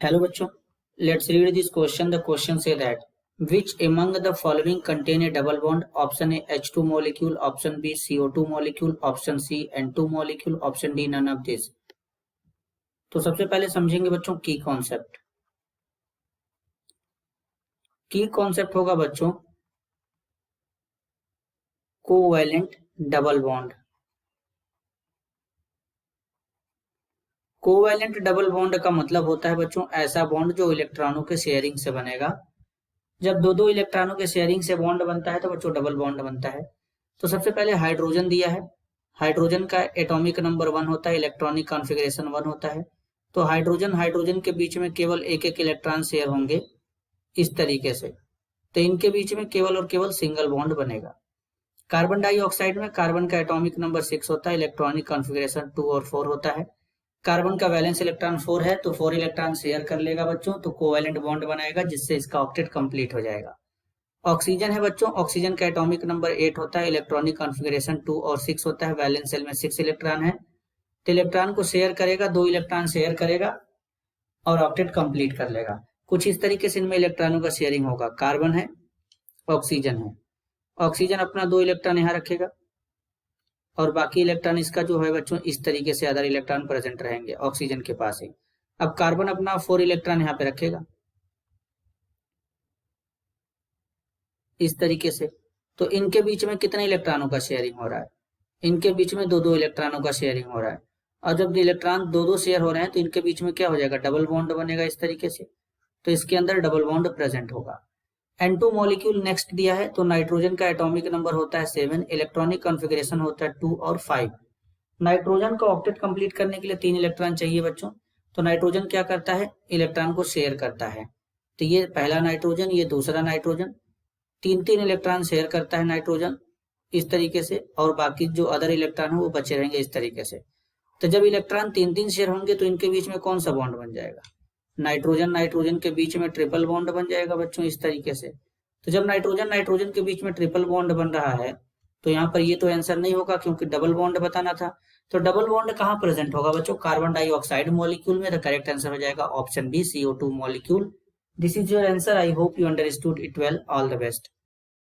Hello बच्चों, let's read this question. The question say that which among the following contain a double bond? Option A H2 molecule, option B CO2 molecule, option C N2 molecule, option D none of this. तो सबसे पहले समझेंगे बच्चों की concept. की concept होगा बच्चों covalent double bond. Covalent double bond का मतलब होता है बच्चों ऐसा बॉन्ड जो इलेक्ट्रॉनों के शेयरिंग से बनेगा। जब दो इलेक्ट्रॉनों के शेयरिंग से बॉन्ड बनता है तो बच्चों डबल बॉन्ड बनता है। तो सबसे पहले हाइड्रोजन दिया है, हाइड्रोजन का एटॉमिक नंबर 1 होता है, इलेक्ट्रॉनिक कॉन्फ़िगरेशन 1 होता है। तो हाइड्रोजन के बीच में केवल एक एक इलेक्ट्रॉन शेयर होंगे इस तरीके से, तो इनके बीच में केवल और केवल सिंगल बॉन्ड बनेगा। कार्बन डाइऑक्साइड में कार्बन का एटॉमिक नंबर 6 होता है, इलेक्ट्रॉनिक कॉन्फ़िगरेशन 2 और 4 होता है। कार्बन का वैलेंस इलेक्ट्रॉन 4 है तो 4 इलेक्ट्रॉन शेयर कर लेगा बच्चों, तो कोवैलेंट बॉन्ड बनाएगा जिससे इसका ऑक्टेट कंप्लीट हो जाएगा। ऑक्सीजन है बच्चों, ऑक्सीजन का एटॉमिक नंबर 8 होता है, इलेक्ट्रॉनिक कॉन्फ़िगरेशन 2 और 6 होता है, वैलेंस शेल में 6 इलेक्ट्रॉन है। तो इलेक्ट्रॉन को शेयर करेगा, 2 इलेक्ट्रॉन शेयर करेगा और ऑक्टेट कंप्लीट कर लेगा। कुछ इस तरीके से इनमें इलेक्ट्रॉनों का शेयरिंग होगा। कार्बन है, ऑक्सीजन है, ऑक्सीजन अपना 2 इलेक्ट्रॉन यहाँ रखेगा और बाकी इलेक्ट्रॉन इसका जो है बच्चों इस तरीके से अदर इलेक्ट्रॉन प्रेजेंट रहेंगे ऑक्सीजन के पास ही। अब कार्बन अपना 4 इलेक्ट्रॉन यहाँ पे रखेगा इस तरीके से। तो इनके बीच में कितने इलेक्ट्रॉनों का शेयरिंग हो रहा है? इनके बीच में 2-2 इलेक्ट्रॉनों का शेयरिंग हो रहा है। और जब इलेक्ट्रॉन 2-2 शेयर हो रहे हैं तो इनके बीच में क्या हो जाएगा? डबल बॉन्ड बनेगा इस तरीके से। तो इसके अंदर डबल बॉन्ड प्रेजेंट होगा। N2 मॉलिक्यूल नेक्स्ट दिया है, तो नाइट्रोजन का एटॉमिक नंबर होता है 7, इलेक्ट्रॉनिक कॉन्फ़िगरेशन होता है 2 और 5। नाइट्रोजन का ऑक्टेट कंप्लीट करने के लिए 3 इलेक्ट्रॉन चाहिए बच्चों। तो नाइट्रोजन क्या करता है? इलेक्ट्रॉन को शेयर करता है। तो ये पहला नाइट्रोजन, ये दूसरा नाइट्रोजन, 3-3 इलेक्ट्रॉन शेयर करता है नाइट्रोजन इस तरीके से, और बाकी जो अदर इलेक्ट्रॉन है वो बचे रहेंगे इस तरीके से। तो जब इलेक्ट्रॉन 3-3 शेयर होंगे तो इनके बीच में कौन सा बॉन्ड बन जाएगा? नाइट्रोजन के बीच में ट्रिपल बॉन्ड बन जाएगा बच्चों इस तरीके से। तो जब नाइट्रोजन के बीच में ट्रिपल बॉन्ड बन रहा है तो यहाँ पर ये तो आंसर नहीं होगा क्योंकि डबल बॉन्ड बताना था। तो डबल बॉन्ड कहाँ प्रेजेंट होगा बच्चों? कार्बन डाइऑक्साइड मॉलिक्यूल में। द करेक्ट आंसर हो जाएगा option B CO2 molecule. This is your answer. I hope you understood it well. All the best.